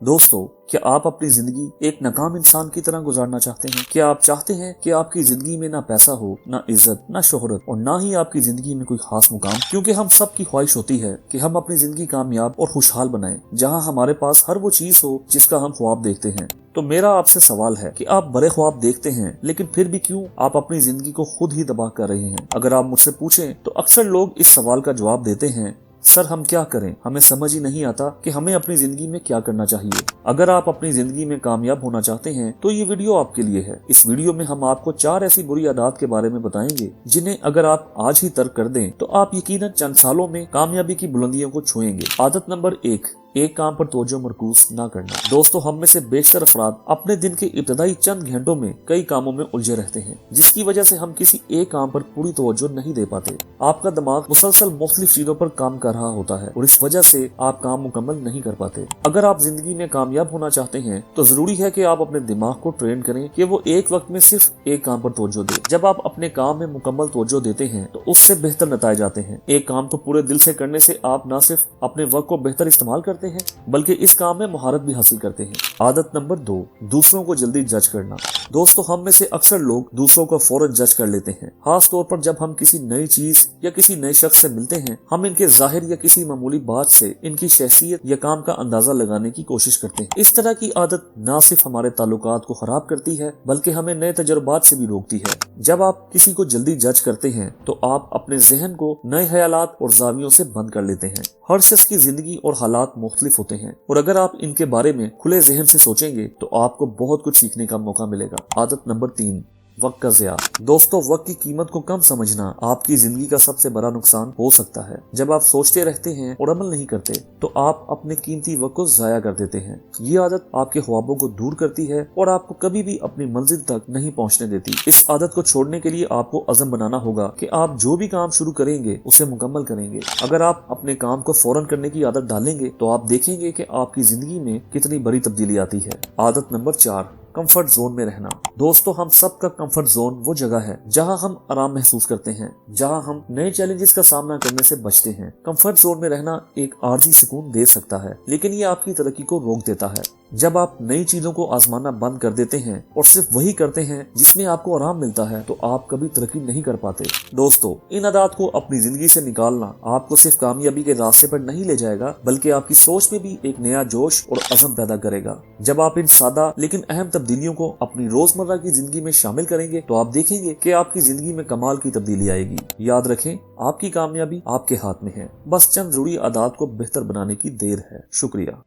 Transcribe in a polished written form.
दोस्तों, क्या आप अपनी जिंदगी एक नाकाम इंसान की तरह गुजारना चाहते हैं? क्या आप चाहते हैं कि आपकी जिंदगी में ना पैसा हो, ना इज्जत, ना शोहरत और ना ही आपकी जिंदगी में कोई खास मुकाम? क्योंकि हम सब की ख्वाहिश होती है कि हम अपनी जिंदगी कामयाब और खुशहाल बनाएं, जहां हमारे पास हर वो चीज हो जिसका हम ख्वाब देखते हैं। तो मेरा आपसे सवाल है कि आप बड़े ख्वाब देखते हैं, लेकिन फिर भी क्यों आप अपनी जिंदगी को खुद ही तबाह कर रहे हैं? अगर आप मुझसे पूछें तो अक्सर लोग इस सवाल का जवाब देते हैं, सर हम क्या करें, हमें समझ ही नहीं आता कि हमें अपनी जिंदगी में क्या करना चाहिए। अगर आप अपनी जिंदगी में कामयाब होना चाहते हैं तो ये वीडियो आपके लिए है। इस वीडियो में हम आपको 4 ऐसी बुरी आदत के बारे में बताएंगे जिन्हें अगर आप आज ही तर्क कर दें तो आप यकीनन चंद सालों में कामयाबी की बुलंदियों को छुएंगे। आदत नंबर 1, एक काम पर तवज्जो मरकूज न करना। दोस्तों, हम में से बेशतर अफराद अपने दिन के इब्तदाई चंद घंटों में कई कामों में उलझे रहते हैं, जिसकी वजह से हम किसी एक काम पर पूरी तवज्जो नहीं दे पाते। आपका दिमाग मुसलसल मुख्तलिफ चीजों पर काम कर रहा होता है और इस वजह से आप काम मुकम्मल नहीं कर पाते। अगर आप जिंदगी में कामयाब होना चाहते हैं तो जरूरी है कि आप अपने दिमाग को ट्रेन करें कि वो एक वक्त में सिर्फ एक काम पर तवज्जो दे। जब आप अपने काम में मुकम्मल तवज्जो देते हैं तो उससे बेहतर नतीजे आते हैं। एक काम को पूरे दिल से करने से आप न सिर्फ अपने वक्त को बेहतर इस्तेमाल करते हैं बल्कि इस काम में महारत भी हासिल करते हैं। आदत नंबर 2, दूसरों को जल्दी जज करना। दोस्तों, हम में से अक्सर लोग दूसरों को फौरन जज कर लेते हैं, खास तौर पर जब हम किसी नई चीज या किसी नए शख्स से मिलते हैं। हम इनके जाहिर या किसी मामूली बात से इनकी शख्सियत या काम का अंदाजा लगाने की कोशिश करते हैं। इस तरह की आदत न सिर्फ हमारे ताल्लुकात को खराब करती है बल्कि हमें नए तजुर्बात से भी रोकती है। जब आप किसी को जल्दी जज करते हैं तो आप अपने जहन को नए ख्यालात और जावियों से बंद कर लेते हैं। हर शख्स की जिंदगी और हालात मुख्तलिफ होते हैं और अगर आप इनके बारे में खुले जहन से सोचेंगे तो आपको बहुत कुछ सीखने का मौका मिलेगा। आदत नंबर 3, वक्त का ज़िया। दोस्तों, वक्त की कीमत को कम समझना आपकी जिंदगी का सबसे बड़ा नुकसान हो सकता है। जब आप सोचते रहते हैं और अमल नहीं करते तो आप अपने कीमती वक्त को जाया कर देते हैं। ये आदत आपके ख्वाबों को दूर करती है और आपको कभी भी अपनी मंजिल तक नहीं पहुंचने देती। इस आदत को छोड़ने के लिए आपको अज़म बनाना होगा कि आप जो भी काम शुरू करेंगे उसे मुकम्मल करेंगे। अगर आप अपने काम को फौरन करने की आदत डालेंगे तो आप देखेंगे कि आपकी जिंदगी में कितनी बड़ी तब्दीली आती है। आदत नंबर 4, कंफर्ट जोन में रहना। दोस्तों, हम सब का कंफर्ट जोन वो जगह है जहां हम आराम महसूस करते हैं, जहां हम नए चैलेंजेस का सामना करने से बचते हैं। कंफर्ट जोन में रहना एक आर्जी सुकून दे सकता है, लेकिन ये आपकी तरक्की को रोक देता है। जब आप नई चीजों को आजमाना बंद कर देते हैं और सिर्फ वही करते हैं जिसमें आपको आराम मिलता है तो आप कभी तरक्की नहीं कर पाते। दोस्तों, इन आदत को अपनी जिंदगी से निकालना आपको सिर्फ कामयाबी के रास्ते पर नहीं ले जाएगा बल्कि आपकी सोच में भी एक नया जोश और अज़म पैदा करेगा। जब आप इन सादा लेकिन अहम तब्दीलियों को अपनी रोजमर्रा की जिंदगी में शामिल करेंगे तो आप देखेंगे कि आपकी जिंदगी में कमाल की तब्दीली आएगी। याद रखें, आपकी कामयाबी आपके हाथ में है, बस चंद जरूरी आदत को बेहतर बनाने की देर है। शुक्रिया।